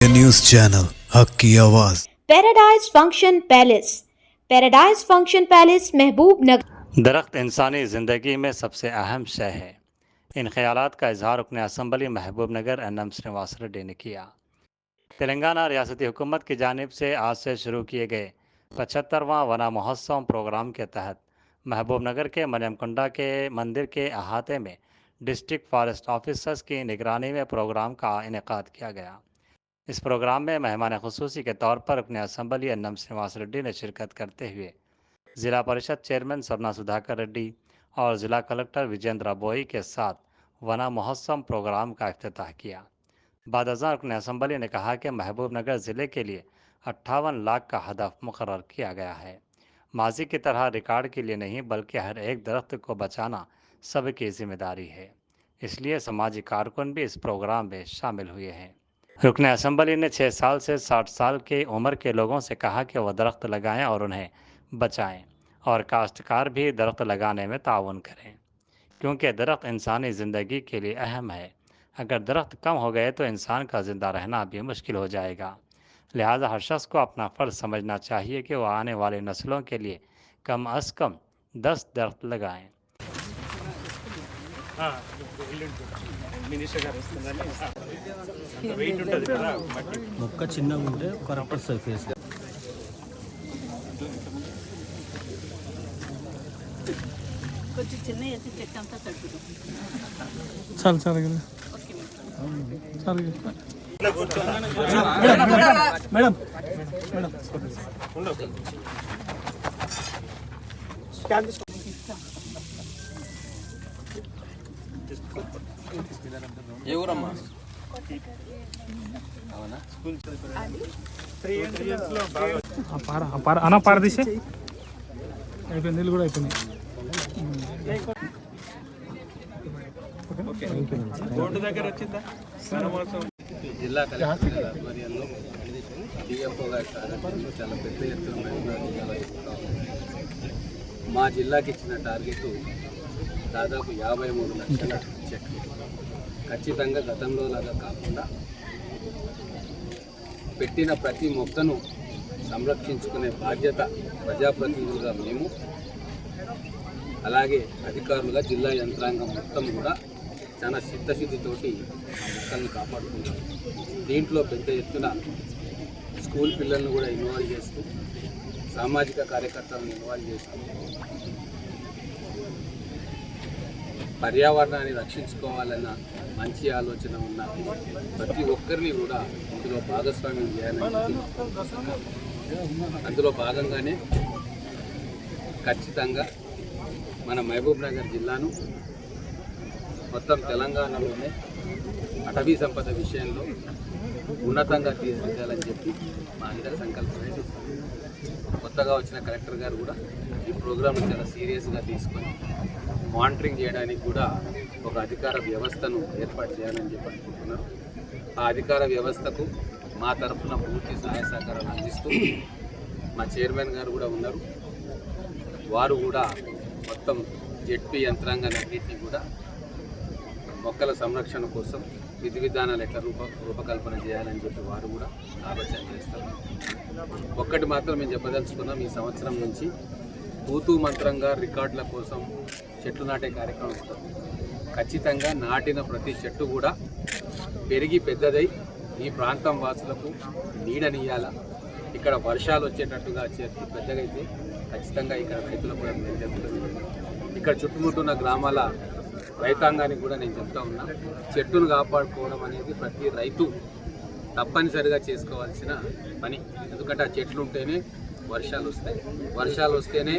News channel हक की आवाज। पैराडाइज फंक्शन पैलेस महबूब नगर। दरख्त इंसानी ज़िंदगी में सबसे अहम शय है। इन ख्यालात का इजहार रुकन असम्बली महबूब नगर एन.एम. श्रीनिवास रेड्डी ने किया। तेलंगाना रियासती हुकूमत की जानिब से आज से शुरू किए गए 75वां वना महोत्सव प्रोग्राम के तहत महबूब नगर के मनियमकुंडा के मंदिर के अहाते में डिस्ट्रिक्ट फॉरेस्ट ऑफिसर्स की निगरानी में प्रोग्राम का इनेकाद किया गया। इस प्रोग्राम में मेहमान खुसूसी के तौर पर रुकन असम्बली एन.एम. श्रीनिवास रेड्डी ने शिरकत करते हुए ज़िला परिषद चेयरमैन सरना सुधाकर रेड्डी और ज़िला कलेक्टर विजेंद्र बोई के साथ वना महोत्सव प्रोग्राम का इफ्तिताह किया। बादअज़ां रुकन असम्बली ने कहा कि महबूब नगर ज़िले के लिए 58 लाख का हदफ मुकर्रर किया गया है। माजी की तरह रिकॉर्ड के लिए नहीं बल्कि हर एक दरख्त को बचाना सबकी जिम्मेदारी है, इसलिए समाजी कारकुन भी इस प्रोग्राम में शामिल हुए हैं। रुकन असम्बली ने 6 साल से 60 साल की उम्र के लोगों से कहा कि वह दरख्त लगाएं और उन्हें बचाएं और काश्तकार भी दरख्त लगाने में ताउन करें, क्योंकि दरख्त इंसानी ज़िंदगी के लिए अहम है। अगर दरख्त कम हो गए तो इंसान का ज़िंदा रहना भी मुश्किल हो जाएगा। लिहाजा हर शख्स को अपना फ़र्ज़ समझना चाहिए कि वह आने वाली नस्लों के लिए कम अज़ कम 10 दरख्त लगाएं। మొక్క చిన్నగా ఉంటే కరెక్ట్ వస్తుంది ఫేస్ కొంచెం చిన్న ఎత్తి చెట్టు అంతా తట్టుకుంటాం. చాలు చాలు కదా చాలు మేడం ఏ ఊరమ్మా? అన్న పారదీసే అయిపోయింది, నీళ్ళు కూడా అయిపోయినాయి. జిల్లా కలెక్టర్ గారి ఆధ్వర్యంలో డిఎఫ్ఓ గారి సారథ్యంలో చాలా పెద్ద ఎత్తున మా జిల్లాకి ఇచ్చిన టార్గెట్ దాదాపు 53 లక్షల చెట్లు. ఖచ్చితంగా గతంలో లాగా కాకుండా పెట్టిన ప్రతి మొక్కను సంరక్షించుకునే బాధ్యత ప్రజాప్రతినిధులుగా మేము, అలాగే అధికారులుగా జిల్లా యంత్రాంగం మొత్తం కూడా చాలా చిత్తశుద్ధితోటి ఆ మొక్కల్ని కాపాడుకుంటాం. దీంట్లో పెద్ద ఎత్తున స్కూల్ పిల్లలను కూడా ఇన్వాల్వ్ చేస్తూ, సామాజిక కార్యకర్తలను ఇన్వాల్వ్ చేస్తూ పర్యావరణాన్ని రక్షించుకోవాలన్న మంచి ఆలోచన ఉన్న ప్రతి ఒక్కరిని కూడా ఇందులో భాగస్వామ్యం చేయాలని, అందులో భాగంగానే ఖచ్చితంగా మన మహబూబ్ నగర్ జిల్లాను మొత్తం తెలంగాణలోనే అటవీ సంపద విషయంలో ఉన్నతంగా తీర్చిదిద్దాలని చెప్పి మా అందరి సంకల్పం. కొత్తగా వచ్చిన కలెక్టర్ గారు కూడా ఈ ప్రోగ్రాంను చాలా సీరియస్గా తీసుకొని మానిటరింగ్ చేయడానికి కూడా ఒక అధికార వ్యవస్థను ఏర్పాటు చేయాలని చెప్పి అనుకుంటున్నారు. ఆ అధికార వ్యవస్థకు మా తరఫున పూర్తి సహాయ సహకారాలు అందిస్తూ మా చైర్మన్ గారు కూడా ఉన్నారు. వారు కూడా మొత్తం జెడ్పీ యంత్రాంగాన్నింటినీ కూడా మొక్కల సంరక్షణ కోసం విధి విధానాలు ఎట్లా రూపకల్పన చేయాలని చెప్పి వారు కూడా ఆలోచన చేస్తారు. ఒక్కటి మాత్రం మేము చెప్పదలుచుకున్నాం, ఈ సంవత్సరం నుంచి తూతూ మంత్రంగా రికార్డుల కోసం చెట్లు నాటే కార్యక్రమం ఉంటుంది. ఖచ్చితంగా నాటిన ప్రతి చెట్టు కూడా పెరిగి పెద్దదై ఈ ప్రాంతం వాసులకు నీడనియ్యాల. ఇక్కడ వర్షాలు వచ్చేటట్టుగా చెట్లు పెద్దగా అయితే ఖచ్చితంగా ఇక్కడ రైతులకు కూడా దెబ్బతుంది. ఇక్కడ చుట్టుముట్టున్న గ్రామాల రైతాంగానికి కూడా నేను చెప్తా ఉన్నా, చెట్టును కాపాడుకోవడం అనేది ప్రతి రైతు తప్పనిసరిగా చేసుకోవాల్సిన పని. ఎందుకంటే ఆ చెట్లు ఉంటేనే వర్షాలు వస్తాయి, వర్షాలు వస్తేనే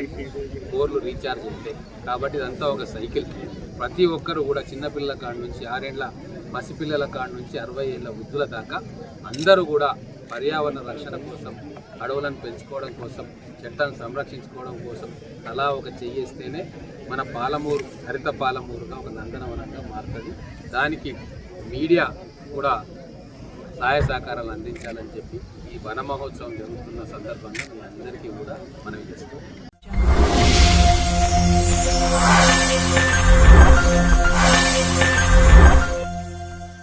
బోర్లు రీఛార్జ్ అవుతాయి. కాబట్టి ఇదంతా ఒక సైకిల్. ప్రతి ఒక్కరు కూడా చిన్నపిల్లల కాడ నుంచి 6 ఏళ్ల పసిపిల్లల కాడ నుంచి 60 ఏళ్ల వృద్ధుల దాకా అందరూ కూడా పర్యావరణ రక్షణ కోసం, అడవులను పెంచుకోవడం కోసం, చెట్లను సంరక్షించుకోవడం కోసం అలా ఒక చెయ్యేస్తేనే మన పాలమూరు హరిత పాలమూరుగా ఒక నందనవనంగా మారుతుంది. దానికి మీడియా కూడా సహాయ సహకారాలు అందించాలని చెప్పి ఈ వన మహోత్సవం జరుగుతున్న సందర్భంగా మీ అందరికీ కూడా మనవి చేస్తాం.